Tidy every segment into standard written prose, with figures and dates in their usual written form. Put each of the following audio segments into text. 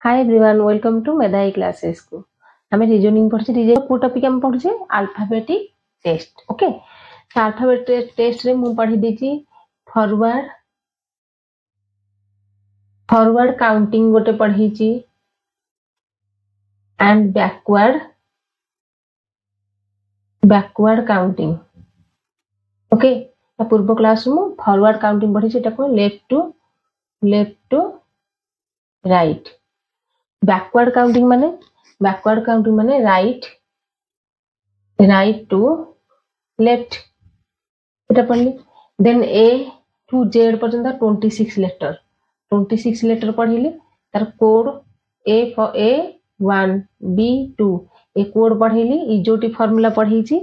Hi everyone welcome to Medhai classes को हमें reasoning पढ़छे रीजनिंग को टॉपिक हम पढ़छे अल्फाबेटिक टेस्ट ओके तो अल्फाबेटिक टेस्ट रे मु पढ़ी देची फॉरवर्ड फॉरवर्ड काउंटिंग गोटे पढ़ी ची एंड बैकवर्ड काउंटिंग ओके तो पूर्व क्लास मु फॉरवर्ड काउंटिंग पढ़ी ची को left to right backward counting माने राइट टू लेफ्ट এটা पढ़ली देन ए टू जेड पर्यंत 26 लेटर पढ़िले तार code A for A1 B2 ए कोड पढ़िली ई जोटी फार्मूला पढ़ी छी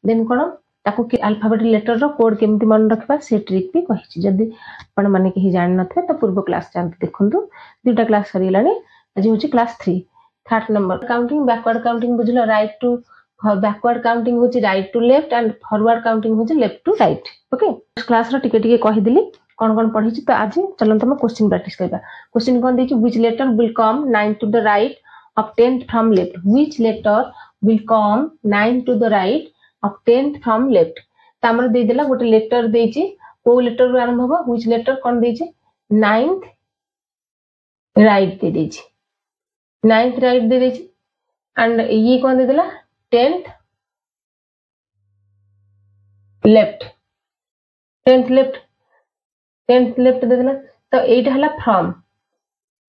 देन कोन ताको कि अल्फाबेटिक लेटर रो कोड केमती मन रखबा से ट्रिक भी कहि छी जदी आपण माने केही जान नथे तो पूर्व क्लास जानते देखंतु दुटा क्लास सरीलानी आज होची class 3 third number counting backward counting बुझलो राइट टू बैकवर्ड काउंटिंग होची right to left and forward counting होची left to right okay class रो टिके टिके कहि दिली कौन पढ़ी तो आज चलो तुम क्वेश्चन प्रैक्टिस करबा क्वेश्चन कौन देखि which letter will come 9 to the right of 10th from left which letter will come 9 to the right of 10th from left त हमर दे देला गोटे लेटर देछि को लेटर रो आरंभ होबा व्हिच लेटर कौन देछि 9th राइट दे देछि 9th राइट दे देछि एंड ये कौन दे देला 10th लेफ्ट 10th लेफ्ट दे देला तो एटा हला फ्रॉम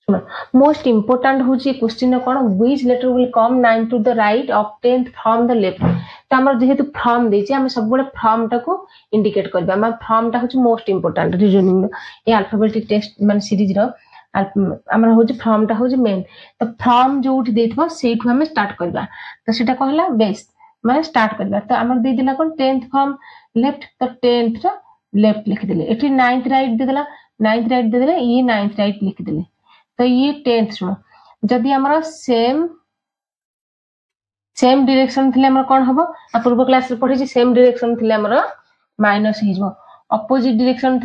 सुनो मोस्ट इंपोर्टेंट होची क्वेश्चन कोन which letter will come 9 to the right of 10th from the left तो हमर जेहेतु फ्रॉम देछि हम सब बडे फ्रॉम टा को इंडिकेट करबा हम फ्रॉम टा होची मोस्ट इंपोर्टेंट रीजनिंग ए अल्फाबेटिक टेस्ट मान सीरीज रो हमर होची फ्रॉम टा होची मेन तो फ्रॉम जोठी देथबो सेठु हम स्टार्ट करबा तो सेटा कहला बेस माने स्टार्ट करबा तो हमर दे दिला कोन 10th फ्रॉम लेफ्ट तो 10th रा लेफ्ट लिख देले एठी 9th राइट दे दिला 9th राइट दे दिले ये 9th राइट लिख देले तो ये 10th सुनो जदी हमरा सेम डायरेक्शन थिले हमर कोन हबो आ पूर्व क्लास रे पढी छी सेम डायरेक्शन थिले हमर माइनस हिजबो अपोजिट डायरेक्शन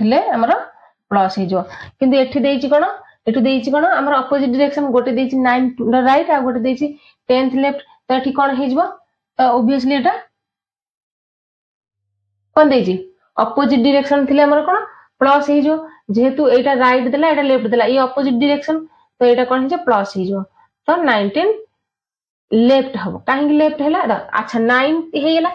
थिले हमर प्लस हिजो किंतु एठी देछि कोन हमर अपोजिट डायरेक्शन गोटे देछि 9 टू द राइट आ गोटे देछि 10th लेफ्ट तो एठी कोन हिजबो तो ऑब्वियसली एटा कोन देछि अपोजिट डायरेक्शन थिले हमर कोन प्लस हिजो जेहेतु एटा राइट देला एटा लेफ्ट देला ये अपोजिट डायरेक्शन तो एटा कोन हिजो प्लस हिजो तो 19 लेफ्ट हबो काहे लेफ्ट हैला अच्छा 9 हेला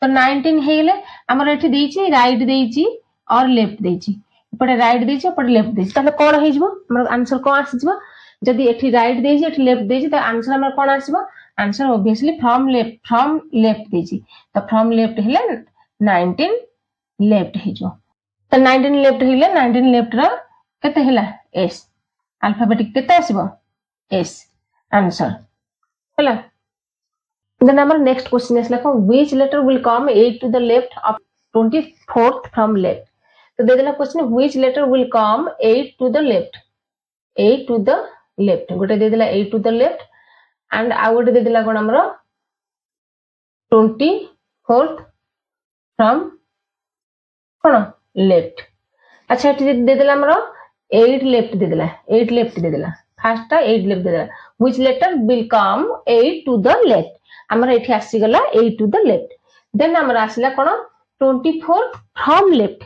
तो 19 हेले हमर एठी देछि राइट देछि और लेफ्ट देछि पड़े राइट देछि पड़े लेफ्ट देछि तले कोन हिजबो हमर आंसर कोन आसीबो जदी एठी राइट देछि एठी लेफ्ट देछि तो आंसर हमर कोन आसीबो आंसर ऑब्वियसली फ्रॉम लेफ्ट देछि तो फ्रॉम लेफ्ट हेले 19 लेफ्ट हिजो तो 19 लेफ्ट हेले 19 लेफ्ट रा केते हेला s अल्फाबेटिक केते आसीबो s आंसर हेला देन हमर नेक्स्ट क्वेश्चन इसला को which letter will come 8 to the left of 24th from left तो दे देला question which letter will come 8 to the left गोटे दे देला 8 टू द लेफ्ट एंड आ गोटे दे देला कोन हमर 24th फ्रॉम कोन लेफ्ट अच्छा एठी दे देला हमर 8 लेफ्ट दे देला फर्स्ट टा 8 लेफ्ट दे देला which letter will come 8 to the left हमर एठी आसी गला 8 टू द लेफ्ट देन हमर आसला कोन 24th फ्रॉम लेफ्ट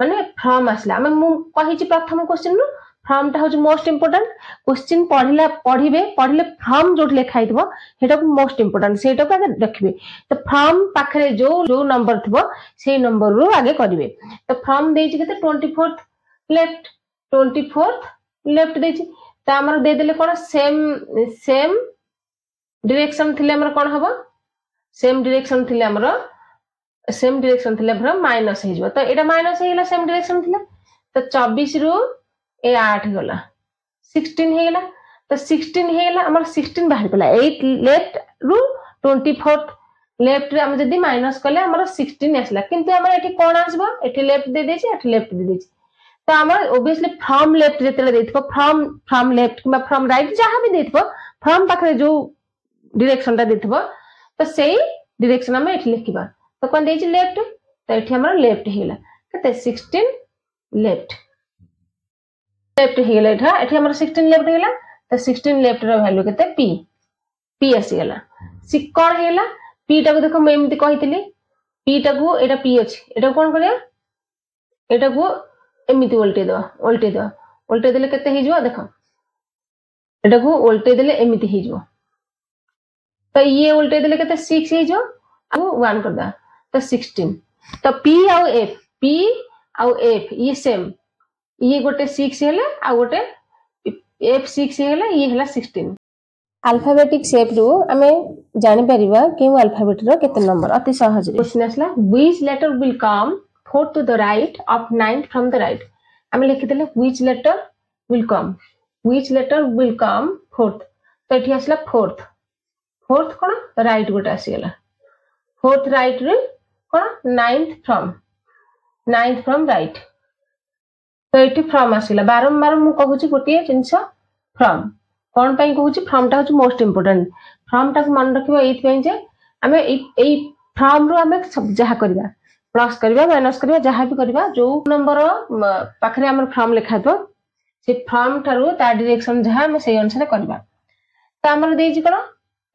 माने फ्रॉम आसला हम मु कहि छी प्रथम क्वेश्चन नु फ्रॉम टा होची मोस्ट इंपोर्टेंट क्वेश्चन पढ़िले फ्रॉम जोट लिखा हितबो हेटा को मोस्ट इंपोर्टेंट सेटा को आगे रखबे तो फ्रॉम पाखरे जो नंबर थिबो सेही नंबर रो आगे करिवे तो फ्रॉम देछि केते 24th लेफ्ट देछि तो हमर दे देले कोन सेम डायरेक्शन थिले हमर कोन हबो सेम डायरेक्शन थिले हमर माइनस हे जबो तो एटा माइनस हेला सेम डायरेक्शन थिले तो 24 रो ए 8 गला 16 हेला तो 16 हेला हमर 16 बाहर गला 8 लेफ्ट रो 24th लेफ्ट रे हम जदी माइनस करले हमर 16 आसला किंतु हमर एठी कोन आसबो एठी लेफ्ट दे देछि एठी लेफ्ट दे देछि तो हमर ऑब्वियसली फ्रॉम लेफ्ट जेतले देथबो फ्रॉम लेफ्ट किबा फ्रॉम राइट जहां भी देथबो फ्रॉम पाखरे जो डायरेक्शन ता देथबो तो सेही डायरेक्शन हम एठी लिखिबा तो कोन देछि लेफ्ट तो एठी हमर लेफ्ट हेला कते 16 लेफ्ट लेफ्ट हेला एठा एठी हमर 16 लेफ्ट हेला त 16 लेफ्ट रो वैल्यू केते p p आसी गेला सी कोन हेला p टा को देखो मैं एमति कहितली p टा को एटा p अछि एटा कोन करिया एटा को एमति उल्टे देले केते हे जो देखो एटा को उल्टे देले एमति हे जो तो ये उल्टे देले केते 6 हे जो आ 1 कर दा तो 16 तो p आउ f ये सेम ये गोटे 6 हेला आ गोटे f6 हेला ये हेला 16 अल्फाबेटिक शेप रो हमें जानि परिबा केउ अल्फाबेट रो केते नंबर अति सहज रे क्वेश्चन असला which letter will come fourth to the right of ninth from the right हमें लिखि देले which letter will come fourth तो एठी असला फोर्थ कोन राइट गोटे आसी गेला फोर्थ राइट रे कोन नाइन्थ फ्रॉम राइट तो एठी फ्रॉम आसीला बारंबार मु कहूची गोटे जिंस फ्रॉम कोन पई कहूची फ्रॉम टा होची मोस्ट इंपोर्टेंट फ्रॉम टा मन रखिबो एथि पई जे हमें एई फ्रॉम रो हमें सब जहा करबा प्लस करबा माइनस करबा जहा भी करबा जो नंबर पाखरे हमर फ्रॉम लिखा तो से फ्रॉम ठारू ता डायरेक्शन जहा हमें सही अनुसार करबा तो हमर देजी कोन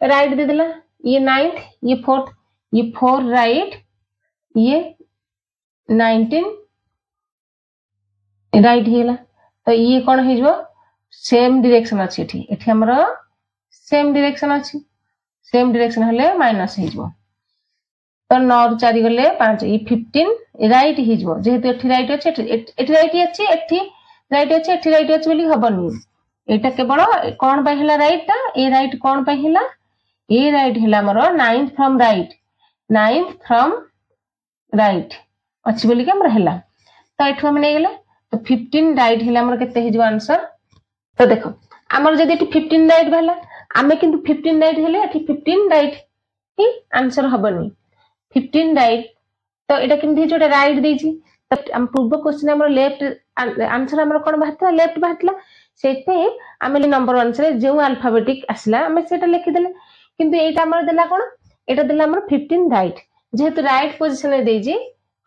राइट दे देला ये नाइन्थ ये फोर्थ ये 4 राइट ये 19 राइट हेला तो ये कोन हे जो सेम डायरेक्शन अछि एठी हमर सेम डायरेक्शन हले माइनस हे जो तो 9 4 गले 5 ये 15 राइट हे जो जेहेतु एठी राइट अछि एठी राइट अछि एठी राइट अछि बोली हबनी एटा केवल कोन पय हला राइट ता ए राइट कोन पय हला ए राइट हला हमर नाइन्थ फ्रॉम राइट अछि बोली के हमर हला तो एठु हम नै गेले तो 15 राइट हला हमर केते हे जो आंसर तो देखो हमर जदी एठी 15 राइट भला आमे किंतु 15 राइट हेले एठी 15 राइट ही आंसर हबनी 15 राइट तो एटा किंतु जोटा राइट देछि तो हम पूर्व क्वेश्चन हमर लेफ्ट आंसर हमर कोन बाहतला लेफ्ट बाहतला सेते आमे नंबर आंसर जो अल्फाबेटिक आसला आमे सेटा लिखि देले किंतु एटा हमर देला कोन एटा देला हमर 15 राइट जेहेतु राइट पोजीशन देछि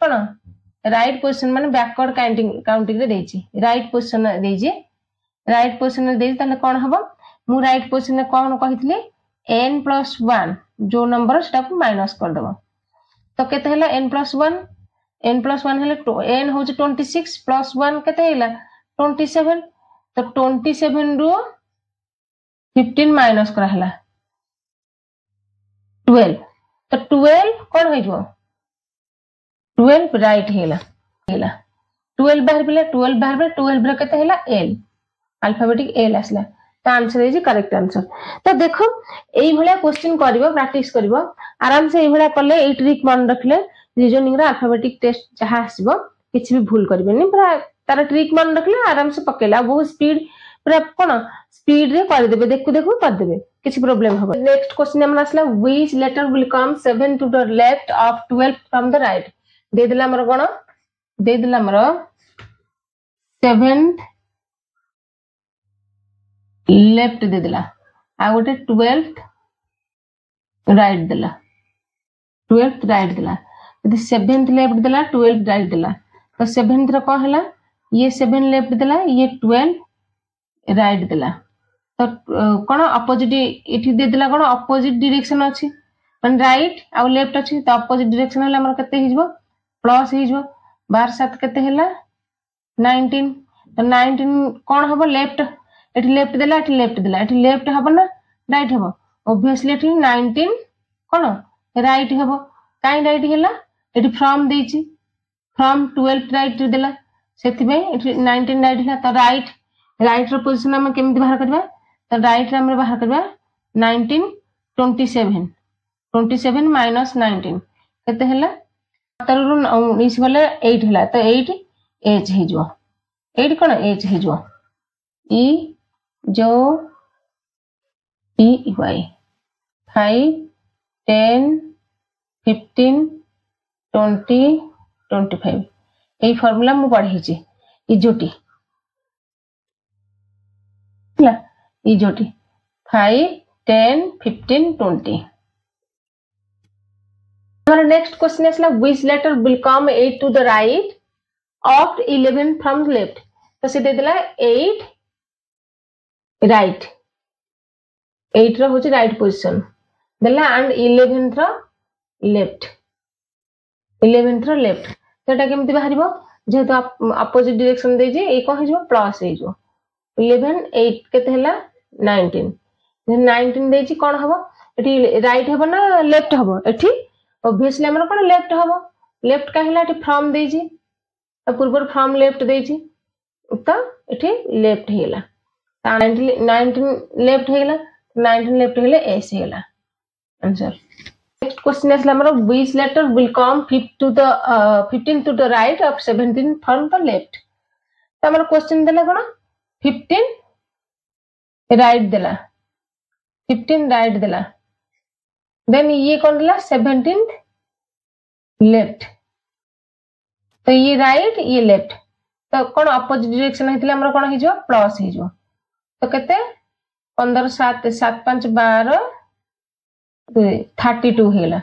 कोन राइट पोजीशन माने बैकवर्ड काउंटिंग रे देछि राइट पोजीशन देछि तने कोन हबो मु राइट पोजीशन ने कोन कहितले n+1 जो नंबर सेटा को माइनस कर देबो तो केते हला n+1 हेले n होची 26 प्लस 1 केते हला 27 तो 27 रो 15 माइनस करा हला 12 तो 12 कोन होई जो 12 राइट हेला 12 बाहर बेले 12 रे केते हला l अल्फाबेटिक l आसला तो आंसर इज करेक्ट आंसर तो देखो एई भलिया क्वेश्चन करिवो प्रैक्टिस करिवो आराम से एई भलिया करले एई ट्रिक मन रखले रीजनिंग रा अल्फाबेटिक टेस्ट जहा आसीबो किछि भी भूल करबेनी पूरा तारा ट्रिक मन रखले आराम से पकेला बहुत स्पीड पूरा कोन स्पीड रे कर देबे देखु कर देबे किछि प्रॉब्लम होबो नेक्स्ट क्वेश्चन हमर आसला which letter will come 7 to the left of 12 from the right दे दिला हमर कोन दे दिला हमर 7th लेफ्ट दे दिला आ गोटे 12th राइट दिला 12th राइट दिला यदि 7th लेफ्ट दिला 12th राइट दिला तो 7th रो को हला ये 7 लेफ्ट दिला ये 12 राइट दिला तो कोन अपोजिट इठी दे दिला कोन अपोजिट डायरेक्शन अछि माने राइट आ लेफ्ट अछि तो अपोजिट डायरेक्शन हला हमर कते हिजबो प्लस हिजबो 12 7 कते हला 19 तो 19 कोन हबो लेफ्ट एठी लेफ्ट दिला एठी लेफ्ट हबो ना राइट हबो ऑब्वियसली एठी 19 कोन राइट हबो काई राइट हेला एठी फ्रॉम देछि फ्रॉम 12 राइट दिला सेति बे एठी 19 राइट हेला तो राइट रो पोजीशन हम केमिति बाहर करबा तो राइट रे हम बाहर करबा 19 27 माइनस 19 केते हेला 17 रो 19 वाले 8 हेला तो 8 एच हे जो 8 कोन एच हे जो ई जो ई वाई 5 10 15 20 25 এই ফর্মুলা মু পড়াইছি ইজোটি হলা ইজোটি 5 10 15 20 हमारा नेक्स्ट क्वेश्चन है which letter will come 8 to the right of 11 from left तो सी दे देला 8 राइट 8 रो होची राइट पोजीशन देला and 11th row left 11th row left सेटा केमति बाहरिबो जेहेतु अपोजिट डायरेक्शन दे जे ए को हिजो प्लस हिजो 11 8 केते हला 19 19 दे जी कोन हबो एठी राइट हबो ना लेफ्ट हबो एठी ऑब्वियसली हमर कोन लेफ्ट हबो लेफ्ट काहेला एठी फ्रॉम दे जी पूर्व फ्रॉम लेफ्ट दे जी तो एठी लेफ्ट हेला 19 लेफ्ट हेला 19 लेफ्ट हेले एस हेला आंसर नेक्स्ट क्वेश्चन is हमर which letter will come 15 to the right of 17 from the left तो हमर क्वेश्चन देला कोन 15 राइट देला 15 राइट देला देन ये कोन देला 17 लेफ्ट तो ये राइट ये लेफ्ट तो कोन अपोजिट डायरेक्शन हेतिला हमर कोन हिजो प्लस हिजो तो केते 15 7 7 5 12 32 हेला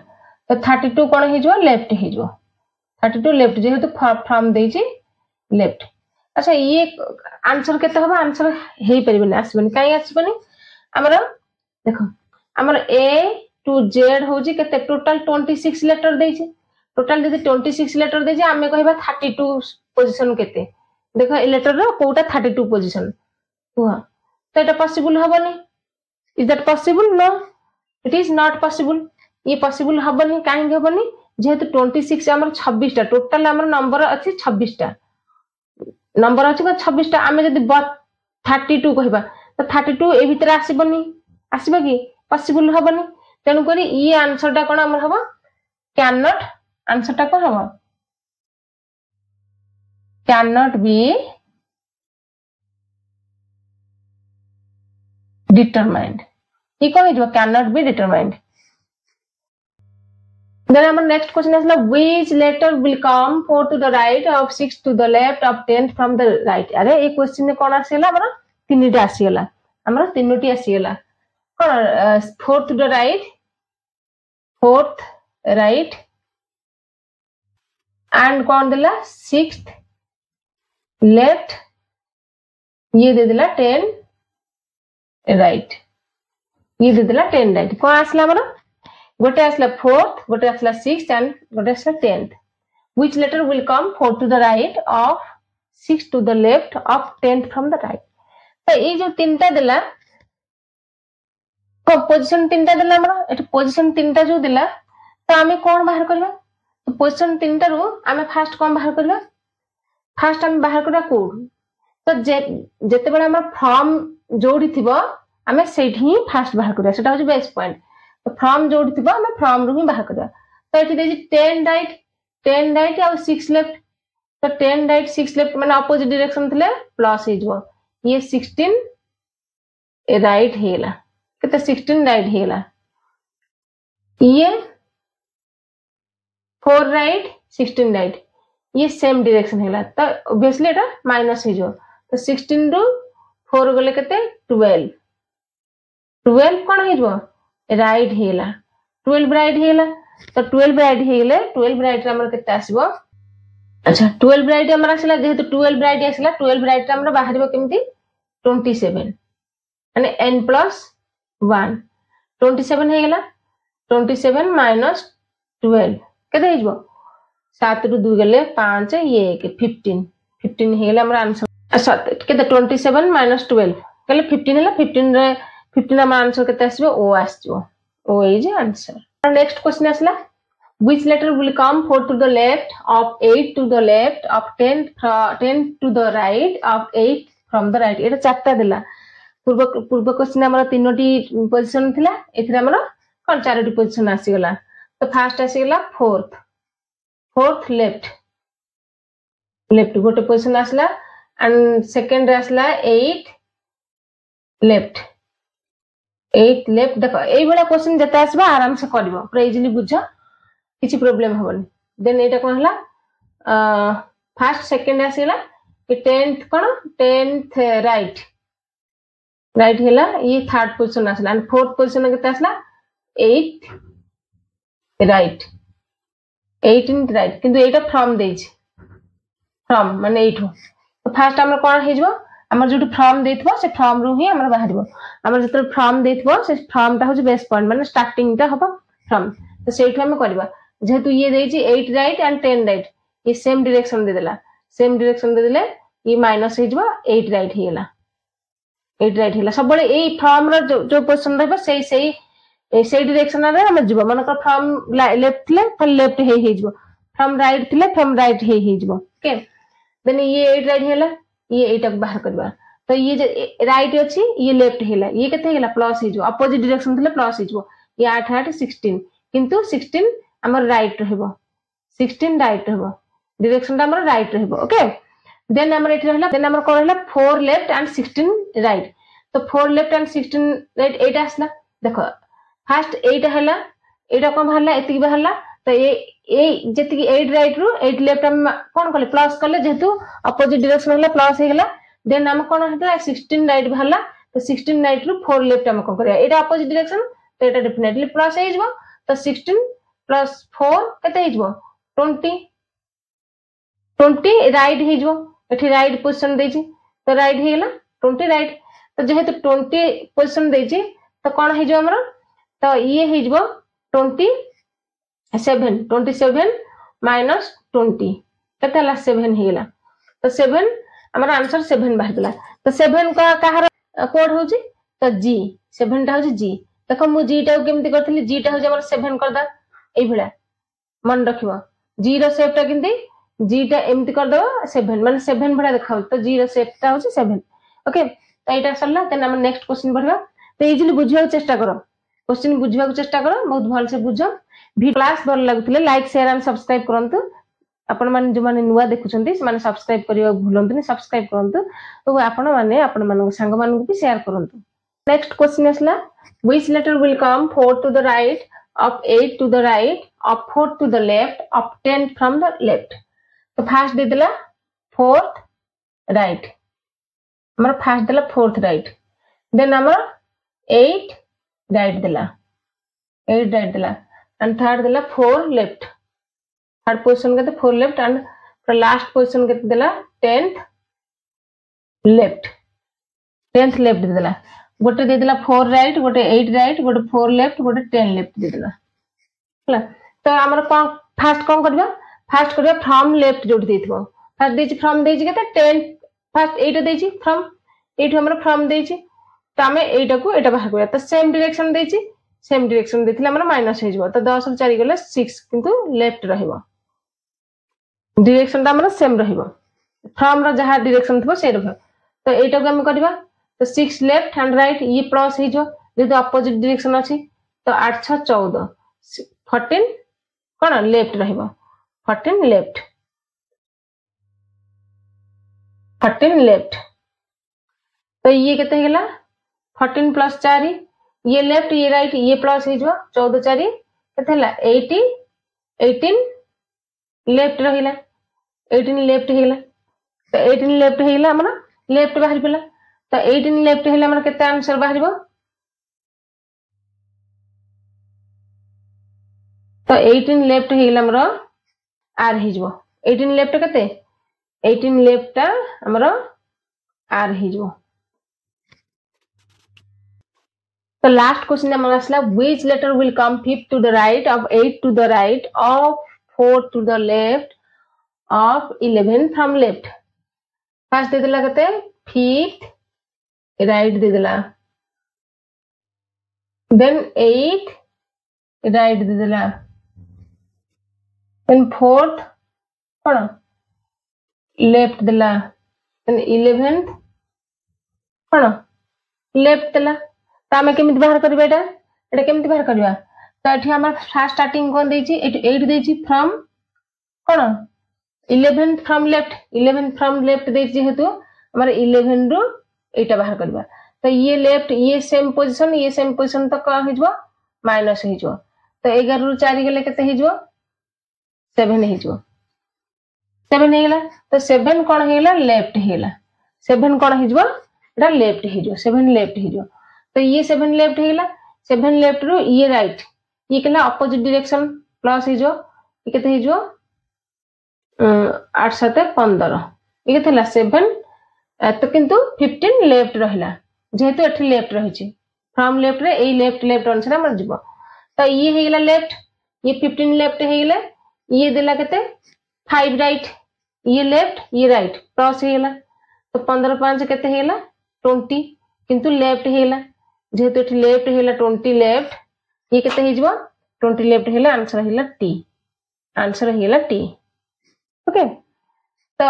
तो 32 कोन हिजो लेफ्ट हिजो 32 लेफ्ट जेहेतु फ्रॉम देजी लेफ्ट अच्छा ये आंसर केते होबा आंसर हेई परिबनी आसबनी काई आसबनी हमर देखो हमर ए टू जेड होजी केते टोटल 26 लेटर देजी टोटल यदि 26 लेटर देजी आमे कहबा 32 पोजीशन केते देखो ए लेटर रो कोटा 32 पोजीशन हुआ तो एटा पॉसिबल हबनी is that possible no it is not possible ये पॉसिबल हबनी काहे हबनी जेहेतु 26 हमर 26 टा टोटल हमर नंबर अछि 26 टा नंबर अछि 26 टा आमे जदी 32 कहबा तो 32 ए भीतर आसीबनी आसीबा की पॉसिबल हबनी तेनु करी ये आंसर टा कोन हमर हबो कैन नॉट आंसर टा कोन हबो कैन नॉट बी डिटरमाइंड ये कोन हिजो can not be determined then our next question is like which letter will come 4 to the right of 6 to the left of 10 from the right अरे ए question ने कोन आसीला हमर तीनटा आसीला हमर तीनोटी आसीला कोन 4 to the right 4th right and कोन देला 6th left ये दे देला 10 right ये दे देला 10 right कोन आसीला हमर गोटे आसला 4th गोटे आसला 6th and गोटे आसला 10th which letter will come 4 to the right of 6 to the left of 10th from the right तो ये जो तीनटा देला को पोजीशन तीनटा देला हमर एट पोजीशन तीनटा जो देला तो हमें कोन बाहर करबा तो पोजीशन तीनटा रो हमें फर्स्ट कोन बाहर करबा फर्स्ट हम बाहर करबा कोड तो जेते बेला हमर फ्रॉम जोडी थिबो हमें सेठी ही फर्स्ट बाहर करबा सेटा हो बेस पॉइंट तो फ्रॉम जोड़ी थिबा हमें फ्रॉम रू ही बाहर करबा तो एठी देजी 10 राइट और 6 लेफ्ट तो 10 राइट 6 लेफ्ट माने अपोजिट डायरेक्शन थिले प्लस हे जबो ये 16 राइट हेला केते 16 राइट हेला ये 4 राइट 16 राइट ये सेम डायरेक्शन हेला तो ऑब्वियसली एटा माइनस हे जो तो 16 रू 4 गले केते 12 कोन हे जबो राइट हेला 12 राइट हेला तो 12 राइट हेले 12 राइट हमर केते आसीबो अच्छा 12 राइट हमर आसीला जेहेतु 12 राइट आसीला 12 राइट हमर बाहरिबो केमति 27 माने n + 1 27 हेला 27 - 12 केते हेजबो 7 रू 2 गले 5 ये 15 हेला हमर आंसर अच्छा केते 27 - 12 गले 15 हेला 15 रे 15 हमर आंसर केते आसीबो ओ आसीबो O is answer next question आसला which letter will come 4 to the left of 8 to the left of 10 to the right of 8 from the right एटा चारटा देला पूर्व क्वेश्चन हमर तीनोटी पोजीशन थिला एथिरा हमर कोन चारोटी पोजीशन आसी गला तो फर्स्ट आसी गला 4th लेफ्ट गोटे पोजीशन आसला एंड सेकंड रे आसला 8 लेफ्ट देखो एई बडा क्वेश्चन जता आसबा आराम से करबो पूरा इजीली बुझो किछि प्रॉब्लम होबनी देन एटा कोन हला फर्स्ट सेकंड आसीला कि 10th राइट हेला ये थर्ड पोजीशन आसला एंड फोर्थ पोजीशन केते आसला 8 राइट 18 राइट किंतु एटा फ्रॉम देछि फ्रॉम माने एठो तो फास्ट हमर कोन हेजबो हमर जो फ्रॉम देथबो से फ्रॉम रु ही हमर बाहरिबो हमर जत फ्रॉम देथबो से फ्रॉम ता हो बेस पॉइंट माने स्टार्टिंग ता हबो फ्रॉम तो सेठो हम करबा जेतु ये देछि 8 राइट एंड 10 राइट ये सेम डायरेक्शन दे देला सेम डायरेक्शन दे देले ये माइनस हेजबो 8 राइट हेला 8 राइट हेला सब बळे ए फ्रॉम रो जो पोजीशन रहबो सेई डायरेक्शन रे हम जइबो माने को फ्रॉम लेफ्ट ले फिर लेफ्ट हेजबो फ्रॉम राइट थिले फ्रॉम राइट हेजबो ओके देन ये 8 राइट हेला ये एटा बाहर करबा तो ये जे राइट अछि ये लेफ्ट हेला ये केते हेला प्लस हेजो अपोजिट डायरेक्शन थिले प्लस हेजो ये 8 8 16 किंतु 16 हमर राइट रहबो 16 राइट रहबो डायरेक्शन हमर राइट रहबो ओके देन हमर एटा रहला देन हमर को रहला 4 लेफ्ट एंड 16 राइट तो 4 लेफ्ट एंड 16 राइट एटा आसला देखो फर्स्ट एटा हला एटा कोन हला एति बहला तो ये जति 8 राइट रु 8 लेफ्ट हम कोन करले प्लस करले जेतु अपोजिट डायरेक्शन हला प्लस हे गेला देन हम कोन हला 16 राइट बहला तो 16 राइट रु 4 लेफ्ट हम कोन करिया एटा अपोजिट डायरेक्शन तो एटा डेफिनेटली प्लस हे जबो तो 16 प्लस 4 कते हे जबो 20 राइट हे जबो एठी राइट पोजीशन देछि तो राइट हे गेला 20 राइट तो जेहेतु 20 पोजीशन देछि तो कोन हे जबो हमर तो ये हे जबो 27 माइनस 20 कते हला 7 हे गेला तो 7 हमर आंसर 7 बाहर गेला तो 7 का कहार कोड होची तो जी 7 टा होची जी देखो मु जी टा केमति करथली जी टा हो हमर 7 कर दा एई भला मन रखिबो जी रो शेप टा किंती जी टा एमति कर दो 7 माने 7 भला देखाउ तो जी रो शेप टा होची 7 ओके तो एटा सरला देन हम नेक्स्ट क्वेश्चन बढ़िबा तो इजीली बुझिया चेष्टा करो क्वेश्चन बुझिया चेष्टा करो बहुत भल से बुझो भी क्लास भल लागुतले लाइक शेयर एंड सब्सक्राइब करंतु आपण माने जो माने नुवा देखुचंती से माने सब्सक्राइब करियो भूलंतुनी सब्सक्राइब करंतु तो आपण माने संग मानकु भी शेयर करंतु नेक्स्ट क्वेश्चन असला which letter will come 4 to the right of 8 to the right of 4 to the left of 10 from the left तो फर्स्ट दे देला 4th राइट हमर फर्स्ट देला 4th राइट देन हमर 8 राइट देला 8 राइट देला एंड थर्ड देला 4 लेफ्ट थर्ड पोजीशन के 4 लेफ्ट एंड लास्ट पोजीशन के देला 10th लेफ्ट दे देला गोटे दे देला 4 राइट गोटे 8 राइट गोटे 4 लेफ्ट गोटे 10 लेफ्ट दे देला हला तो हमर कोन फर्स्ट कोन करबा फर्स्ट करबा फ्रॉम लेफ्ट जोट देथिबो फर्स्ट देछि फ्रॉम देछि केते 10 फर्स्ट 8 देछि फ्रॉम 8 हमर फ्रॉम देछि तो हमें 8 को एटा बाहर करबा तो सेम डायरेक्शन देछि सेम डायरेक्शन देथिला हमर माइनस हे जबो तो 10 रो 4 गेले 6 किंतु लेफ्ट रहइबो डायरेक्शन ता हमर सेम रहइबो फ्रॉम रो जहा डायरेक्शन थबो से रहबो तो एटा को हम करबा तो 6 लेफ्ट एंड राइट ये प्लस हे जो जेतो अपोजिट डायरेक्शन अछि तो 8 6 14 14 कोन लेफ्ट रहइबो 14 लेफ्ट तो ये केते गेला 14 प्लस 4 ये लेफ्ट ये राइट ये प्लस हे जो 14 4 केते हला 18 लेफ्ट रहिला 18 लेफ्ट हेला तो 18 लेफ्ट हेला हमर लेफ्ट बाहर पेला तो 18 लेफ्ट हेला हमर केते आंसर बाहरिबो तो 18 लेफ्ट हेला हमर आर हेजबो 18 लेफ्ट केते 18 लेफ्ट हमर आर हेजबो तो लास्ट क्वेश्चन हमर असला which letter will come 5th to the right of 8 to the right of 4 to the left of 11 from left first दे देला केते 5th राइट दे देला देन 8 राइट दे देला देन 4th कोन left देला then 11th कोन left देला तो हमें केमिति बाहर करबा एटा केमिति बाहर करबा तो एठी हमर फर्स्ट स्टार्टिंग कोन देछि 8 देछि from cone 11th from left देछि हेतु हमर 11 रो एटा बाहर करबा तो ये लेफ्ट ये सेम पोजीशन तक हिजबो माइनस हिजबो तो 11 रो 4 गेले केते हिजबो 7 हिजबो 7 हेला तो 7 कोन हेला लेफ्ट हेला 7 कोन हिजबो एटा लेफ्ट हिजबो 7 लेफ्ट हिजबो तो ये 7 लेफ्ट हेला 7 लेफ्ट रो ये राइट ये केला अपोजिट डायरेक्शन प्लस हिजबो ये केते हिजबो 8 7 15 ये थला 7 तो किंतु 15 लेफ्ट रहिला जेहेतु एठी लेफ्ट रहिछि फ्रॉम लेफ्ट रे ए लेफ्ट अनुसार हमर जीवो तो ये हे गेला लेफ्ट ये 15 लेफ्ट हे गेला ये देला केते 5 राइट ये लेफ्ट ये राइट क्रॉस हे गेला तो 15 5 केते हे गेला 20 किंतु लेफ्ट हे गेला जेहेतु एठी लेफ्ट हे गेला 20 लेफ्ट ये केते हे जीवो 20 लेफ्ट हेला आंसर हेला टी आंसर हेला टी ओके तो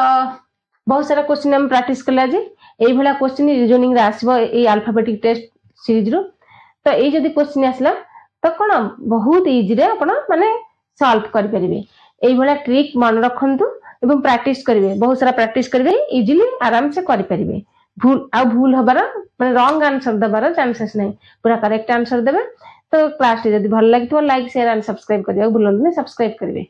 बहुत सारा क्वेश्चन हम प्रैक्टिस करला जे एई भला क्वेश्चन रीजनिंग रे आसीबो ए अल्फाबेटिक टेस्ट सीरीज रो तो एई जदी क्वेश्चन आसला तो कोन बहुत इजी रे आपण माने सॉल्व कर परिबे एई भला ट्रिक मन रखंतु एवं प्रैक्टिस करिवे बहुत सारा प्रैक्टिस करिवे इजीली आराम से करि परिबे भूल हबार माने रॉन्ग आंसर दबार चांसेस नहीं पूरा करेक्ट आंसर देबे तो क्लास जदी भल लागितो लाइक शेयर एंड सब्सक्राइब करियो भूलंतु सब्सक्राइब करिवे।